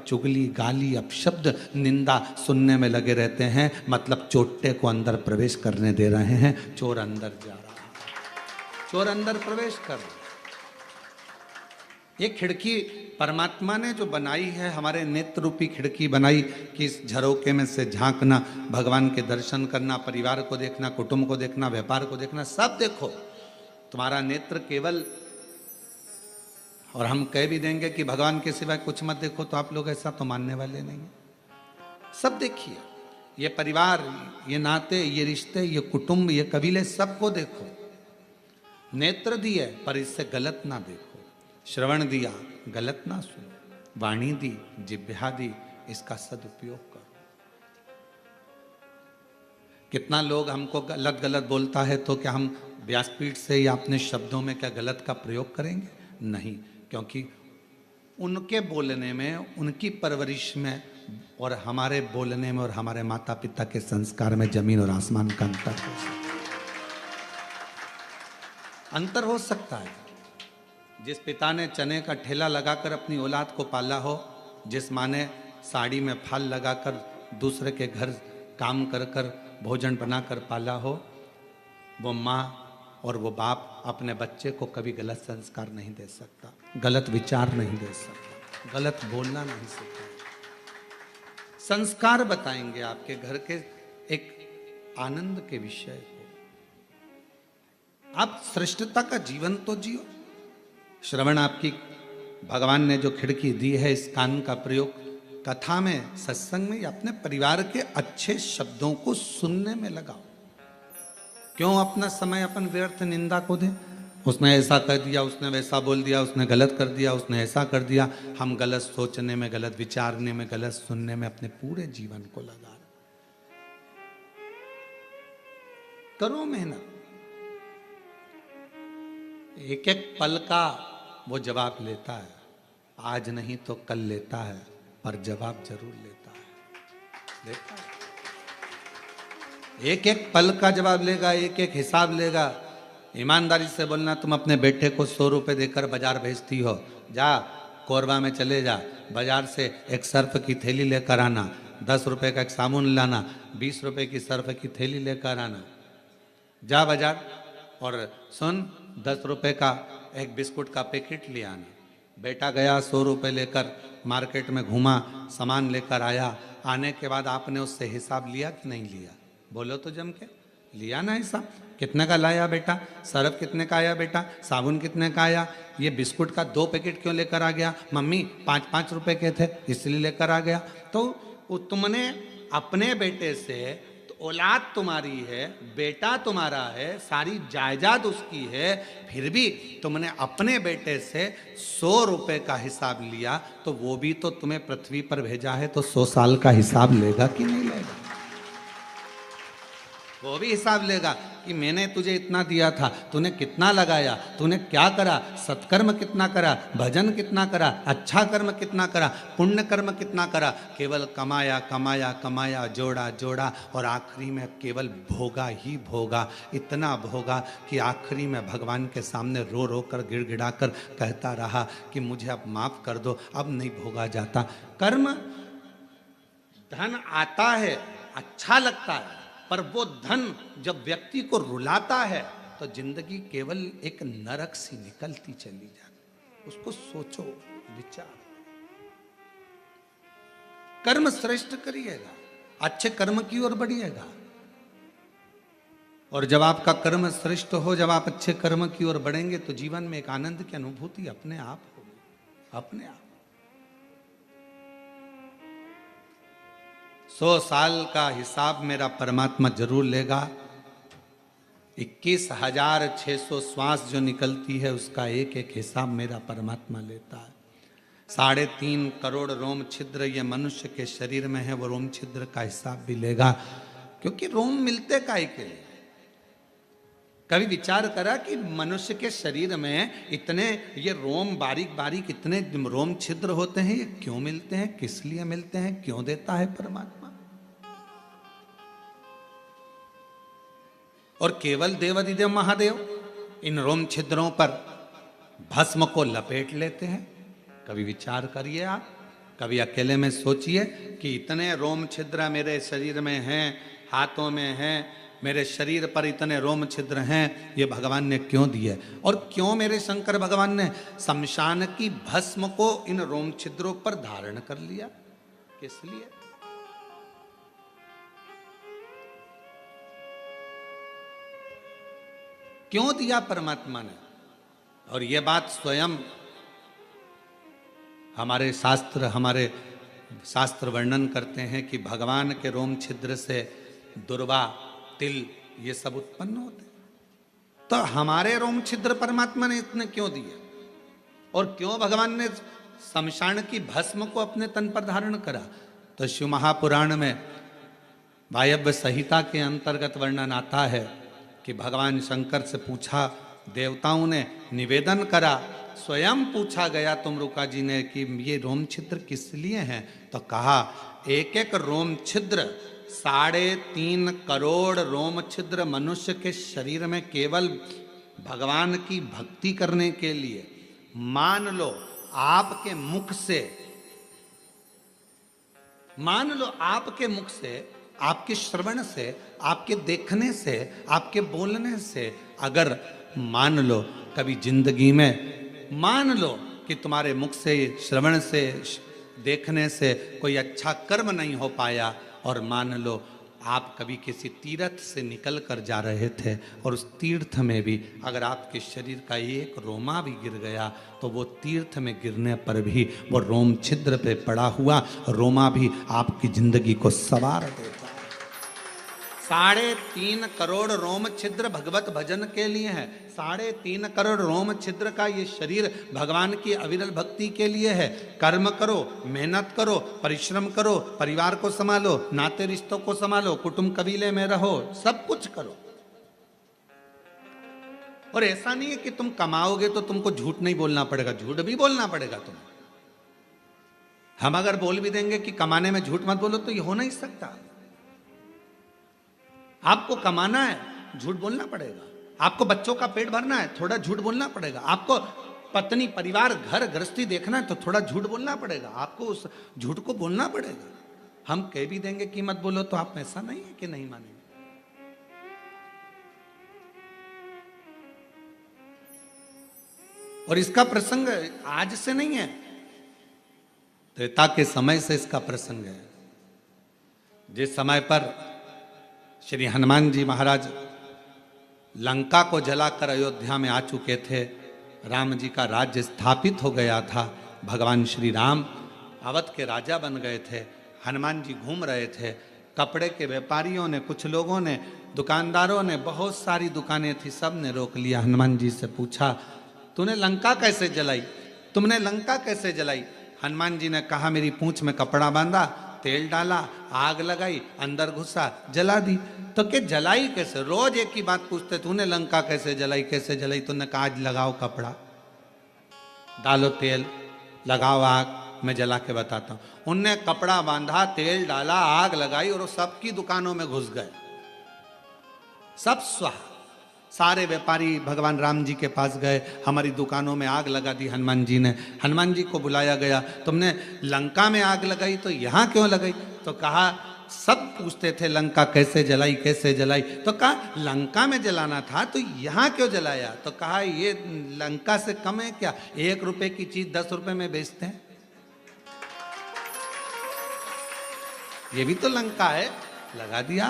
चुगली, गाली, अपशब्द, निंदा सुनने में लगे रहते हैं। मतलब चोटे को अंदर प्रवेश करने दे रहे हैं। चोर अंदर जा रहा है, चोर अंदर प्रवेश कर रहा है। ये खिड़की परमात्मा ने जो बनाई है, हमारे नेत्र रूपी खिड़की बनाई कि इस झरोके में से झांकना, भगवान के दर्शन करना, परिवार को देखना, कुटुंब को देखना, व्यापार को देखना, सब देखो। तुम्हारा नेत्र केवल, और हम कह भी देंगे कि भगवान के सिवाय कुछ मत देखो, तो आप लोग ऐसा तो मानने वाले नहीं। सब देखिए, ये परिवार, ये नाते, ये रिश्ते, ये कुटुंब, ये कबीले, सबको देखो। नेत्र दिए पर इससे गलत ना देखो। श्रवण दिया, गलत ना सुनो। वाणी दी, जिह्वा दी, इसका सदुपयोग करो। कितना लोग हमको गलत गलत बोलता है, तो क्या हम व्यासपीठ से या अपने शब्दों में क्या गलत का प्रयोग करेंगे? नहीं, क्योंकि उनके बोलने में, उनकी परवरिश में और हमारे बोलने में और हमारे माता पिता के संस्कार में जमीन और आसमान का अंतर हो सकता है। जिस पिता ने चने का ठेला लगाकर अपनी औलाद को पाला हो, जिस माँ ने साड़ी में फाल लगाकर दूसरे के घर काम कर कर भोजन बनाकर पाला हो, वो माँ और वो बाप अपने बच्चे को कभी गलत संस्कार नहीं दे सकता, गलत विचार नहीं दे सकता, गलत बोलना नहीं सकता। संस्कार बताएंगे आपके घर के एक आनंद के विषय को। आप श्रेष्ठता का जीवन तो जियो। श्रवण आपकी भगवान ने जो खिड़की दी है, इस कान का प्रयोग कथा में, सत्संग में, या अपने परिवार के अच्छे शब्दों को सुनने में लगाओ। क्यों अपना समय अपन व्यर्थ निंदा को दें? उसने ऐसा कर दिया, उसने वैसा बोल दिया, उसने गलत कर दिया, उसने ऐसा कर दिया। हम गलत सोचने में, गलत विचारने में, गलत सुनने में अपने पूरे जीवन को लगा रहे। करो मेहनत। एक एक पल का वो जवाब लेता है। आज नहीं तो कल लेता है, पर जवाब जरूर लेता है। एक एक पल का जवाब लेगा, एक एक हिसाब लेगा। ईमानदारी से बोलना, तुम अपने बेटे को 100 रुपये देकर बाजार भेजती हो, जा कोरबा में चले जा, बाजार से एक सर्फ की थैली लेकर आना, 10 रुपये का एक साबुन लाना, 20 रुपये की सर्फ की थैली लेकर आना, जा बाजार, और सुन 10 रुपये का एक बिस्कुट का पैकेट ले आना। बेटा गया 100 रुपये लेकर मार्केट में घूमा, सामान लेकर आया। आने के बाद आपने उससे हिसाब लिया कि नहीं लिया? बोलो तो जम के। लिया ना हिसाब? कितने का लाया बेटा? सर्फ कितने का आया बेटा? साबुन कितने का आया? ये बिस्कुट का 2 पैकेट क्यों लेकर आ गया? मम्मी 5-5 रुपए के थे इसलिए लेकर आ गया। तो तुमने अपने बेटे से, औलाद तुम्हारी है, बेटा तुम्हारा है, सारी जायदाद उसकी है, फिर भी तुमने अपने बेटे से 100 रुपए का हिसाब लिया, तो वो भी तो तुम्हें पृथ्वी पर भेजा है, तो 100 साल का हिसाब लेगा कि नहीं लेगा? वो भी हिसाब लेगा कि मैंने तुझे इतना दिया था, तूने कितना लगाया, तूने क्या करा, सत्कर्म कितना करा, भजन कितना करा, अच्छा कर्म कितना करा, पुण्य कर्म कितना करा। केवल कमाया कमाया कमाया, जोड़ा जोड़ा, और आखिरी में केवल भोगा ही भोगा। इतना भोगा कि आखिरी में भगवान के सामने रो रो कर, गिड़गिड़ा कर कहता रहा कि मुझे अब माफ कर दो, अब नहीं भोगा जाता। कर्म, धन आता है, अच्छा लगता है, पर वो धन जब व्यक्ति को रुलाता है तो जिंदगी केवल एक नरक सी निकलती चली जाती। उसको सोचो, विचार। कर्म श्रेष्ठ करिएगा, अच्छे कर्म की ओर बढ़िएगा, और जब आपका कर्म श्रेष्ठ हो, जब आप अच्छे कर्म की ओर बढ़ेंगे, तो जीवन में एक आनंद की अनुभूति अपने आप होगी, अपने आप। 100 साल का हिसाब मेरा परमात्मा जरूर लेगा। 21,600 श्वास जो निकलती है, उसका एक एक हिसाब मेरा परमात्मा लेता है। 3.5 करोड़ रोम छिद्र ये मनुष्य के शरीर में है, वो रोम छिद्र का हिसाब भी लेगा, क्योंकि रोम मिलते काहे के लिए? कभी विचार करा कि मनुष्य के शरीर में इतने ये रोम, बारीक बारीक इतने रोम छिद्र होते हैं, ये क्यों मिलते हैं, किस लिए मिलते हैं, क्यों देता है परमात्मा? और केवल देवाधिदेव महादेव इन रोम छिद्रों पर भस्म को लपेट लेते हैं। कभी विचार करिए आप, कभी अकेले में सोचिए कि इतने रोम छिद्र मेरे शरीर में हैं, हाथों में हैं, मेरे शरीर पर इतने रोम छिद्र हैं, ये भगवान ने क्यों दिए? और क्यों मेरे शंकर भगवान ने शमशान की भस्म को इन रोम छिद्रों पर धारण कर लिया? किस लिए? क्यों दिया परमात्मा ने? और यह बात स्वयं हमारे शास्त्र वर्णन करते हैं कि भगवान के रोम छिद्र से दुर्वा, तिल, ये सब उत्पन्न होते हैं। तो हमारे रोम छिद्र परमात्मा ने इतने क्यों दिए? और क्यों भगवान ने शमशान की भस्म को अपने तन पर धारण करा? तो शिव महापुराण में वायव्य संहिता के अंतर्गत वर्णन आता है कि भगवान शंकर से पूछा, देवताओं ने निवेदन करा, स्वयं पूछा गया तुमरुका जी ने कि ये रोम छिद्र किस लिए हैं? तो कहा, एक एक रोम छिद्र 3.5 करोड़ रोम छिद्र मनुष्य के शरीर में केवल भगवान की भक्ति करने के लिए। मान लो आपके मुख से, आपके श्रवण से, आपके देखने से, आपके बोलने से, अगर मान लो कभी जिंदगी में मान लो कि तुम्हारे मुख से, श्रवण से, देखने से कोई अच्छा कर्म नहीं हो पाया, और मान लो आप कभी किसी तीर्थ से निकल कर जा रहे थे और उस तीर्थ में भी अगर आपके शरीर का एक रोमा भी गिर गया तो वो तीर्थ में गिरने पर भी वो रोम छिद्र पे पड़ा हुआ रोमा भी आपकी जिंदगी को संवार देता है। 3.5 करोड़ रोम छिद्र भगवत भजन के लिए है। 3.5 करोड़ रोम छिद्र का ये शरीर भगवान की अविरल भक्ति के लिए है। कर्म करो, मेहनत करो, परिश्रम करो, परिवार को संभालो, नाते रिश्तों को संभालो, कुटुंब कबीले में रहो, सब कुछ करो। और ऐसा नहीं है कि तुम कमाओगे तो तुमको झूठ नहीं बोलना पड़ेगा, झूठ भी बोलना पड़ेगा तुम्हें। हम अगर बोल भी देंगे कि कमाने में झूठ मत बोलो तो ये हो नहीं सकता। आपको कमाना है, झूठ बोलना पड़ेगा। आपको बच्चों का पेट भरना है, थोड़ा झूठ बोलना पड़ेगा। आपको पत्नी, परिवार, घर गृहस्थी देखना है तो थोड़ा झूठ बोलना पड़ेगा। आपको उस झूठ को बोलना पड़ेगा। हम कह भी देंगे कि मत बोलो तो आप ऐसा नहीं है कि नहीं मानेंगे। और इसका प्रसंग आज से नहीं है, त्रेता के समय से इसका प्रसंग है। जिस समय पर श्री हनुमान जी महाराज लंका को जलाकर अयोध्या में आ चुके थे, राम जी का राज्य स्थापित हो गया था, भगवान श्री राम अवध के राजा बन गए थे। हनुमान जी घूम रहे थे, कपड़े के व्यापारियों ने, कुछ लोगों ने, दुकानदारों ने, बहुत सारी दुकानें थी, सब ने रोक लिया। हनुमान जी से पूछा, तूने लंका कैसे जलाई? तुमने लंका कैसे जलाई? हनुमान जी ने कहा, मेरी पूंछ में कपड़ा बांधा, तेल डाला, आग लगाई, अंदर घुसा, जला दी। तो क्या जलाई कैसे? रोज एक ही बात पूछते, तूने लंका कैसे जलाई, कैसे जलाई? तूने कहा, आज लगाओ कपड़ा, डालो तेल, लगाओ आग, मैं जला के बताता हूं। उनने कपड़ा बांधा, तेल डाला, आग लगाई और वो सबकी दुकानों में घुस गए, सब स्वाहा। सारे व्यापारी भगवान राम जी के पास गए, हमारी दुकानों में आग लगा दी हनुमान जी ने। हनुमान जी को बुलाया गया, तुमने लंका में आग लगाई तो यहाँ क्यों लगाई? तो कहा, सब पूछते थे लंका कैसे जलाई, कैसे जलाई? तो कहा, लंका में जलाना था तो यहाँ क्यों जलाया? तो कहा, ये लंका से कम है क्या? 1 रुपए की चीज 10 रुपए में बेचते हैं, ये भी तो लंका है, लगा दिया।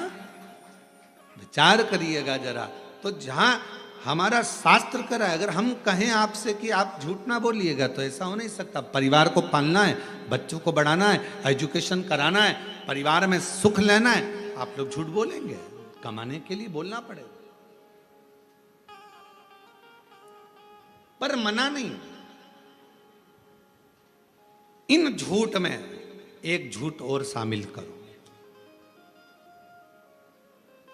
विचार करिएगा जरा। तो जहां हमारा शास्त्र करा है, अगर हम कहें आपसे कि आप झूठ ना बोलिएगा तो ऐसा हो नहीं सकता। परिवार को पालना है, बच्चों को बढ़ाना है, एजुकेशन कराना है, परिवार में सुख लेना है, आप लोग झूठ बोलेंगे? कमाने के लिए बोलना पड़ेगा, पर मना नहीं। इन झूठ में एक झूठ और शामिल करो,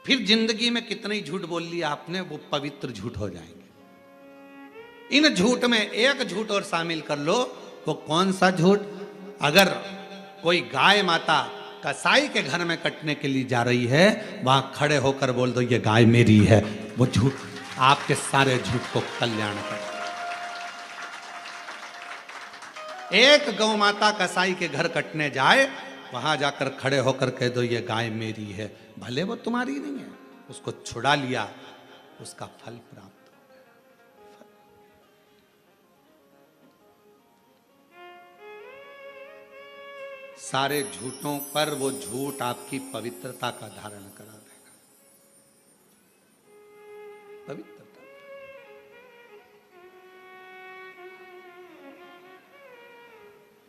फिर जिंदगी में कितने ही झूठ बोल लिया आपने, वो पवित्र झूठ हो जाएंगे। इन झूठ में एक झूठ और शामिल कर लो। वो कौन सा झूठ? अगर कोई गाय माता कसाई के घर में कटने के लिए जा रही है, वहां खड़े होकर बोल दो, ये गाय मेरी है। वो झूठ आपके सारे झूठ को कल्याण कर। एक गौ माता कसाई के घर कटने जाए, वहां जाकर खड़े होकर कह दो ये गाय मेरी है, भले वो तुम्हारी नहीं है, उसको छुड़ा लिया, उसका फल प्राप्त हो गया। सारे झूठों पर वो झूठ आपकी पवित्रता का धारण करा देगा। पवित्रता।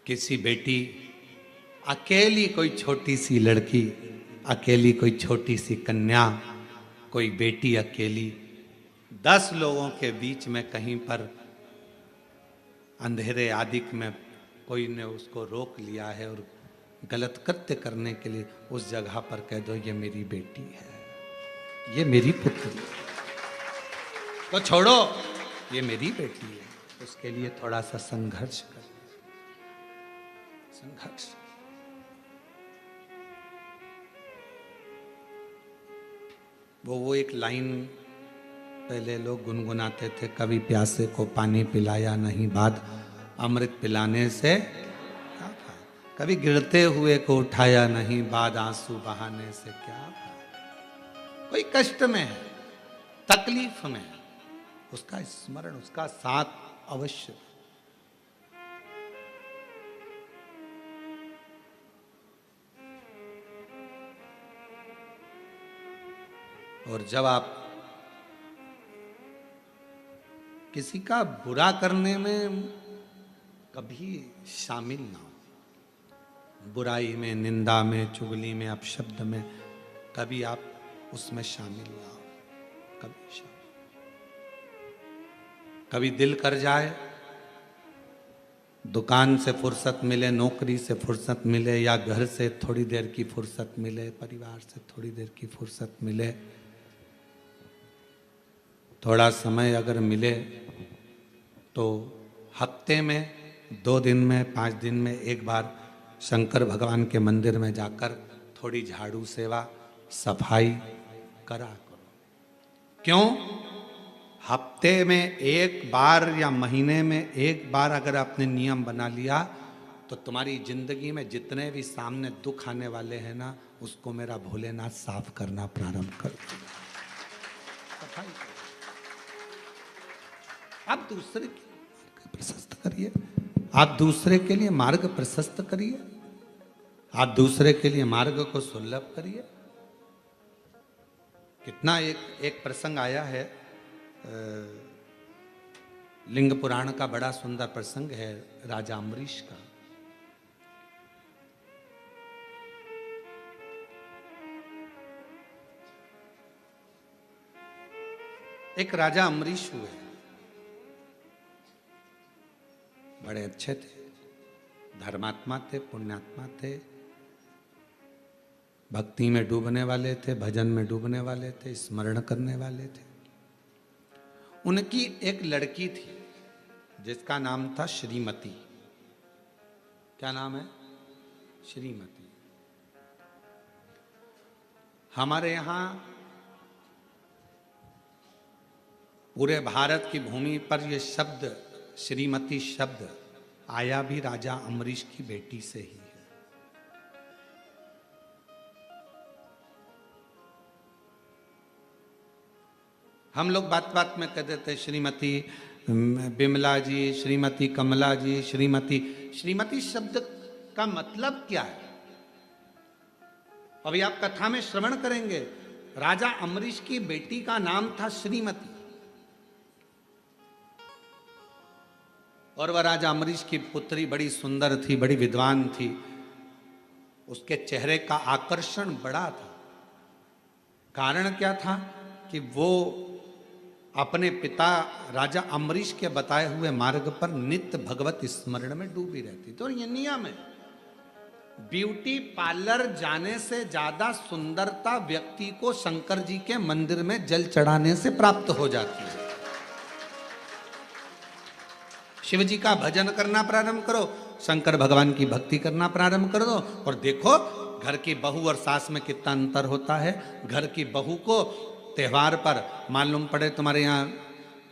किसी बेटी, अकेली कोई छोटी सी लड़की, अकेली कोई छोटी सी कन्या, कोई बेटी अकेली 10 लोगों के बीच में कहीं पर अंधेरे आदिक में कोई ने उसको रोक लिया है और गलत कृत्य करने के लिए उस जगह पर कह दो ये मेरी बेटी है, ये मेरी पुत्री है, तो छोड़ो ये मेरी बेटी है। उसके लिए थोड़ा सा संघर्ष कर, संघर्ष। वो एक लाइन पहले लोग गुनगुनाते थे, कभी प्यासे को पानी पिलाया नहीं, बाद अमृत पिलाने से क्या फायदा, कभी गिरते हुए को उठाया नहीं, बाद आंसू बहाने से क्या फायदा। कोई कष्ट में है, तकलीफ में है, उसका स्मरण, उसका साथ अवश्य। और जब आप किसी का बुरा करने में कभी शामिल ना हो, बुराई में, निंदा में, चुगली में, अपशब्द में, कभी आप उसमें शामिल ना हो, कभी शामिल। कभी दिल कर जाए, दुकान से फुर्सत मिले, नौकरी से फुर्सत मिले, या घर से थोड़ी देर की फुर्सत मिले, परिवार से थोड़ी देर की फुर्सत मिले, थोड़ा समय अगर मिले तो हफ्ते में, 2 दिन में, 5 दिन में एक बार शंकर भगवान के मंदिर में जाकर थोड़ी झाड़ू सेवा, सफाई करा करो। क्यों? हफ्ते में एक बार या महीने में एक बार अगर आपने नियम बना लिया तो तुम्हारी जिंदगी में जितने भी सामने दुख आने वाले हैं ना, उसको मेरा भोलेनाथ साफ करना प्रारंभ कर देगा। सफाई। आप दूसरे के लिए प्रशस्त करिए, आप दूसरे के लिए मार्ग प्रशस्त करिए, आप दूसरे के लिए मार्ग को सुलभ करिए। कितना एक प्रसंग आया है, लिंग पुराण का बड़ा सुंदर प्रसंग है राजा अम्बरीश का। एक राजा अम्बरीश हुए, बड़े अच्छे थे, धर्मात्मा थे, पुण्यात्मा थे, भक्ति में डूबने वाले थे, भजन में डूबने वाले थे, स्मरण करने वाले थे। उनकी एक लड़की थी जिसका नाम था श्रीमती। क्या नाम है? श्रीमती। हमारे यहां पूरे भारत की भूमि पर यह शब्द, श्रीमती शब्द, आया भी राजा अम्बरीश की बेटी से ही है। हम लोग बात बात में कहते थे श्रीमती बिमला जी, श्रीमती कमला जी, श्रीमती। श्रीमती शब्द का मतलब क्या है? अभी आप कथा में श्रवण करेंगे, राजा अम्बरीश की बेटी का नाम था श्रीमती, और वह राजा अम्बरीश की पुत्री बड़ी सुंदर थी, बड़ी विद्वान थी, उसके चेहरे का आकर्षण बड़ा था। कारण क्या था कि वो अपने पिता राजा अम्बरीश के बताए हुए मार्ग पर नित्य भगवत स्मरण में डूबी रहती। तो ये नियम है, ब्यूटी पार्लर जाने से ज्यादा सुंदरता व्यक्ति को शंकर जी के मंदिर में जल चढ़ाने से प्राप्त हो जाती है। शिव जी का भजन करना प्रारंभ करो, शंकर भगवान की भक्ति करना प्रारंभ कर दो, और देखो घर की बहू और सास में कितना अंतर होता है। घर की बहू को त्योहार पर, मालूम पड़े तुम्हारे यहाँ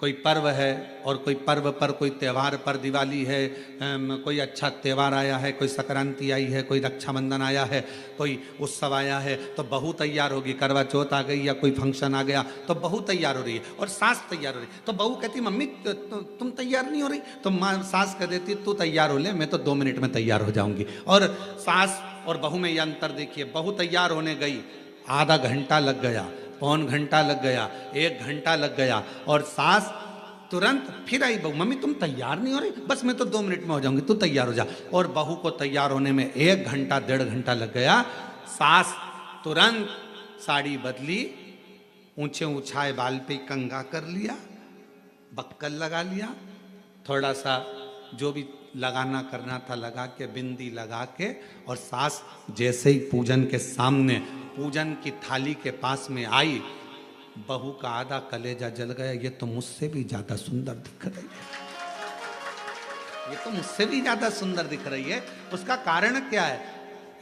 कोई पर्व है और कोई पर्व पर, कोई त्यौहार पर, दिवाली है, कोई अच्छा त्यौहार आया है, कोई संक्रांति आई है, कोई रक्षाबंधन आया है, कोई उत्सव आया है, तो बहू तैयार होगी। करवा चौथ आ गई या कोई फंक्शन आ गया तो बहू तैयार हो रही है और सास तैयार हो रही है। तो बहू कहती मम्मी तुम तैयार नहीं हो रही, तो माँ सास कह देती तू तैयार हो ले, मैं तो 2 मिनट में तैयार हो जाऊंगी। और सास और बहू में ये अंतर देखिए, बहू तैयार होने गई, आधा घंटा लग गया, पौन घंटा लग गया, 1 घंटा लग गया, और सास तुरंत फिर आई, बहू मम्मी तुम तैयार नहीं हो रही, बस मैं तो 2 मिनट में हो जाऊंगी, तू तैयार हो जा। और बहू को तैयार होने में 1 घंटा 1.5 घंटा लग गया। सास तुरंत साड़ी बदली, ऊंचे ऊंचाए बाल पे कंघा कर लिया, बक्कल लगा लिया, थोड़ा सा जो भी लगाना करना था लगा के, बिंदी लगा के, और सास जैसे ही पूजन के सामने, पूजन की थाली के पास में आई, बहू का आधा कलेजा जल गया। ये तो मुझसे भी ज्यादा सुंदर दिख रही है, ये तो मुझसे भी ज्यादा सुंदर दिख रही है। उसका कारण क्या है?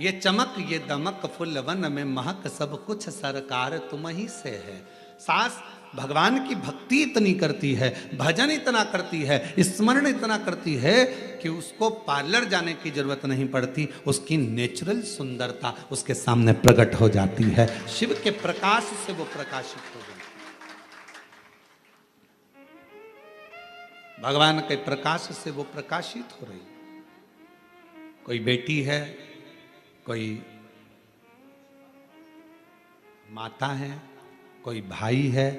ये चमक, ये दमक, फुलवन में महक, सब कुछ सरकार तुम ही से है। सास भगवान की भक्ति इतनी करती है, भजन इतना करती है, स्मरण इतना करती है कि उसको पार्लर जाने की जरूरत नहीं पड़ती, उसकी नेचुरल सुंदरता उसके सामने प्रकट हो जाती है। शिव के प्रकाश से वो प्रकाशित हो जाती है, भगवान के प्रकाश से वो प्रकाशित हो रही। कोई बेटी है, कोई माता है, कोई भाई है,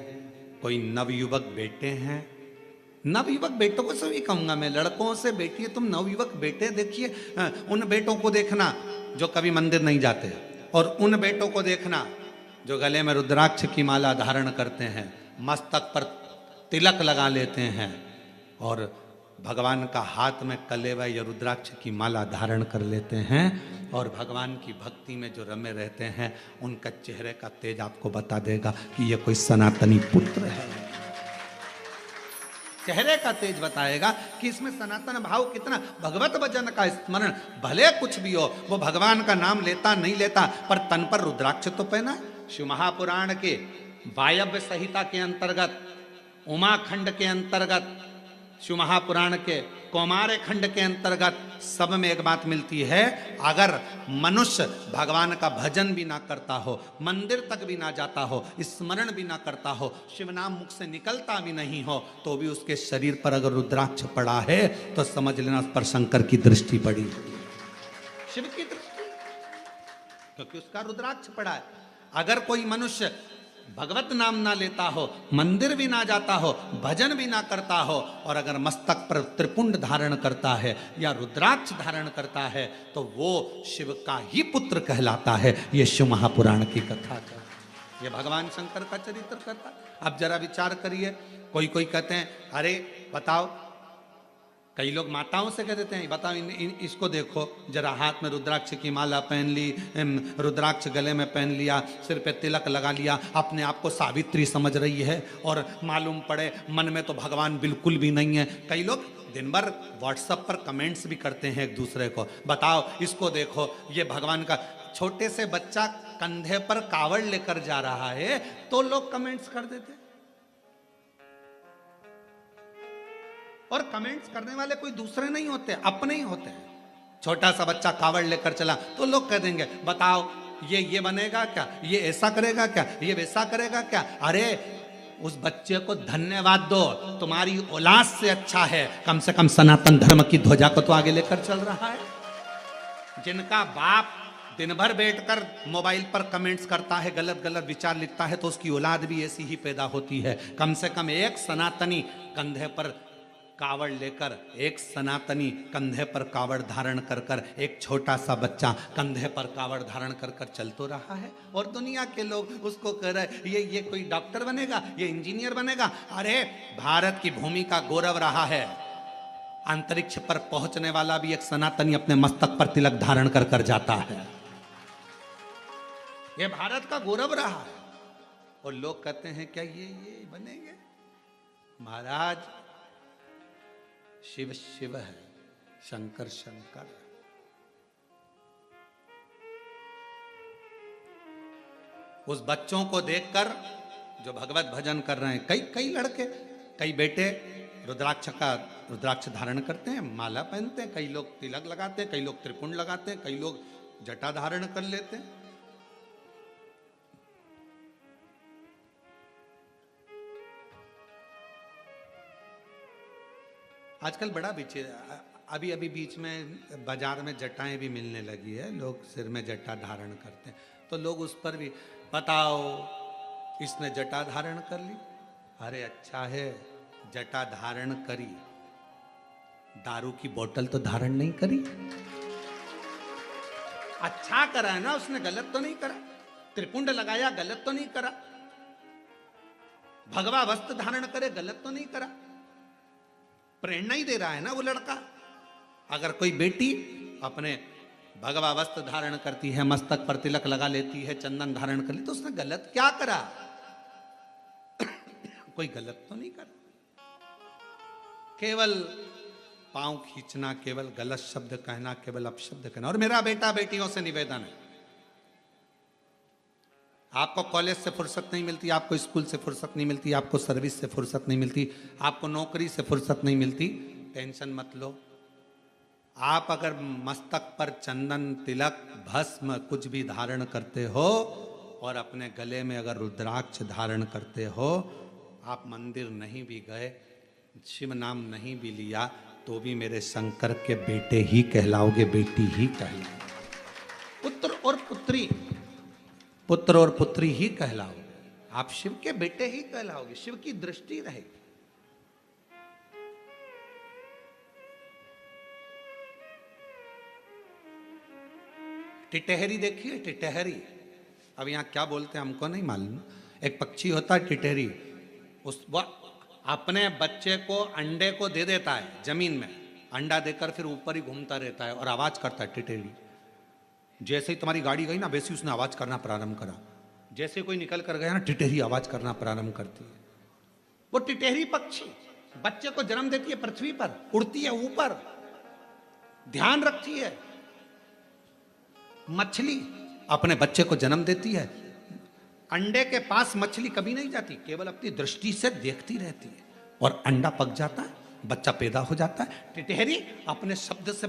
कोई नवयुवक बेटे हैं। नवयुवक बेटों को सभी कहूंगा मैं, लड़कों से बेटी है तुम नवयुवक बेटे देखिए, उन बेटों को देखना जो कभी मंदिर नहीं जाते, और उन बेटों को देखना जो गले में रुद्राक्ष की माला धारण करते हैं, मस्तक पर तिलक लगा लेते हैं, और भगवान का हाथ में कलेवा या रुद्राक्ष की माला धारण कर लेते हैं, और भगवान की भक्ति में जो रमे रहते हैं, उनका चेहरे का तेज आपको बता देगा कि ये कोई सनातनी पुत्र है। चेहरे का तेज बताएगा कि इसमें सनातन भाव कितना। भगवत भजन का स्मरण भले कुछ भी हो, वो भगवान का नाम लेता नहीं लेता, पर तन पर रुद्राक्ष तो पहना। शिव महापुराण के वायव्य संहिता के अंतर्गत, उमाखंड के अंतर्गत, शिव महापुराण के कौमार खंड के अंतर्गत सब में एक बात मिलती है, अगर मनुष्य भगवान का भजन भी ना करता हो, मंदिर तक भी ना जाता हो, स्मरण भी ना करता हो, शिव नाम मुख से निकलता भी नहीं हो, तो भी उसके शरीर पर अगर रुद्राक्ष पड़ा है तो समझ लेना उस पर शंकर की दृष्टि पड़ी, शिव की दृष्टि, क्योंकि उसका रुद्राक्ष पड़ा है। अगर कोई मनुष्य भगवत नाम ना लेता हो, मंदिर भी ना जाता हो, भजन भी ना करता हो, और अगर मस्तक पर त्रिपुंड धारण करता है या रुद्राक्ष धारण करता है, तो वो शिव का ही पुत्र कहलाता है। ये शिव महापुराण की कथा का, ये भगवान शंकर का चरित्र करता। अब जरा विचार करिए, कोई कोई कहते हैं अरे बताओ, कई लोग माताओं से कह देते हैं बताओ इसको देखो जरा, हाथ में रुद्राक्ष की माला पहन ली, रुद्राक्ष गले में पहन लिया, सिर पे तिलक लगा लिया, अपने आप को सावित्री समझ रही है, और मालूम पड़े मन में तो भगवान बिल्कुल भी नहीं है। कई लोग दिन भर व्हाट्सएप पर कमेंट्स भी करते हैं एक दूसरे को, बताओ इसको देखो, ये भगवान का। छोटे से बच्चा कंधे पर कावड़ लेकर जा रहा है तो लोग कमेंट्स कर देते, और कमेंट्स करने वाले कोई दूसरे नहीं होते, अपने ही होते हैं। छोटा सा बच्चा कावड़ लेकर चला तो लोग कह देंगे बताओ ये बनेगा क्या, ये ऐसा करेगा क्या, ये वैसा करेगा क्या। अरे उस बच्चे को धन्यवाद दो, तुम्हारी औलाद से अच्छा है, कम से कम सनातन धर्म की ध्वजा को तो आगे लेकर चल रहा है। जिनका बाप दिन भर बैठकर मोबाइल पर कमेंट्स करता है, गलत गलत विचार लिखता है, तो उसकी औलाद भी ऐसी ही पैदा होती है। कम से कम एक सनातनी कंधे पर कावड़ लेकर, एक सनातनी कंधे पर कावड़ धारण कर कर, एक छोटा सा बच्चा कंधे पर कावड़ धारण कर कर चल तो रहा है, और दुनिया के लोग उसको कह रहे ये कोई डॉक्टर बनेगा, ये इंजीनियर बनेगा। अरे भारत की भूमि का गौरव रहा है, अंतरिक्ष पर पहुंचने वाला भी एक सनातनी अपने मस्तक पर तिलक धारण कर कर जाता है। ये भारत का गौरव रहा है, और लोग कहते हैं क्या ये बनेंगे। महाराज शिव शिव है, शंकर शंकर है। उस बच्चों को देखकर जो भगवत भजन कर रहे हैं, कई लड़के कई बेटे रुद्राक्ष धारण करते हैं, माला पहनते हैं, कई लोग तिलक लगाते हैं, कई लोग त्रिपुंड लगाते हैं, कई लोग जटा धारण कर लेते हैं। आजकल बड़ा अभी अभी बीच में बाजार में जटाएं भी मिलने लगी है, लोग सिर में जटा धारण करते हैं, तो लोग उस पर भी बताओ इसने जटा धारण कर ली। अरे अच्छा है, जटा धारण करी, दारू की बोतल तो धारण नहीं करी। अच्छा करा है ना उसने, गलत तो नहीं करा। त्रिपुंड लगाया, गलत तो नहीं करा। भगवा वस्त्र धारण करे, गलत तो नहीं करा। प्रेरणा ही दे रहा है ना वो लड़का। अगर कोई बेटी अपने भगवा वस्त्र धारण करती है, मस्तक पर तिलक लगा लेती है, चंदन धारण कर ली, तो उसने गलत क्या करा? कोई गलत तो नहीं करा। केवल पांव खींचना, केवल गलत शब्द कहना, केवल अपशब्द कहना। और मेरा बेटा बेटियों से निवेदन है, आपको कॉलेज से फुर्सत नहीं मिलती, आपको स्कूल से फुर्सत नहीं मिलती, आपको सर्विस से फुर्सत नहीं मिलती, आपको नौकरी से फुर्सत नहीं मिलती, टेंशन मत लो। आप अगर मस्तक पर चंदन, तिलक, भस्म कुछ भी धारण करते हो और अपने गले में अगर रुद्राक्ष धारण करते हो, आप मंदिर नहीं भी गए, शिव नाम नहीं भी लिया, तो भी मेरे शंकर के बेटे ही कहलाओगे, बेटी ही कहलाओगे। पुत्र और पुत्री ही कहलाओगे। आप शिव के बेटे ही कहलाओगे, शिव की दृष्टि रहेगी। टिटहरी देखिए, टिटहरी, अब यहां क्या बोलते हैं हमको नहीं मालूम। एक पक्षी होता है टिटहरी, वो अपने बच्चे को अंडे को दे देता है जमीन में, अंडा देकर फिर ऊपर ही घूमता रहता है और आवाज करता है टिटहरी। जैसे ही तुम्हारी गाड़ी गई ना, वैसे उसने आवाज करना प्रारंभ करा। जैसे कोई निकल कर गया ना, टिटहरी आवाज करना प्रारंभ करती है। वो टिटहरी पक्षी बच्चे को जन्म देती है, पृथ्वी पर उड़ती है, ऊपर ध्यान रखती है। मछली अपने बच्चे को जन्म देती है, अंडे के पास मछली कभी नहीं जाती, केवल अपनी दृष्टि से देखती रहती है, और अंडा पक जाता है, बच्चा पैदा हो जाता है। टिटहरी अपने शब्द से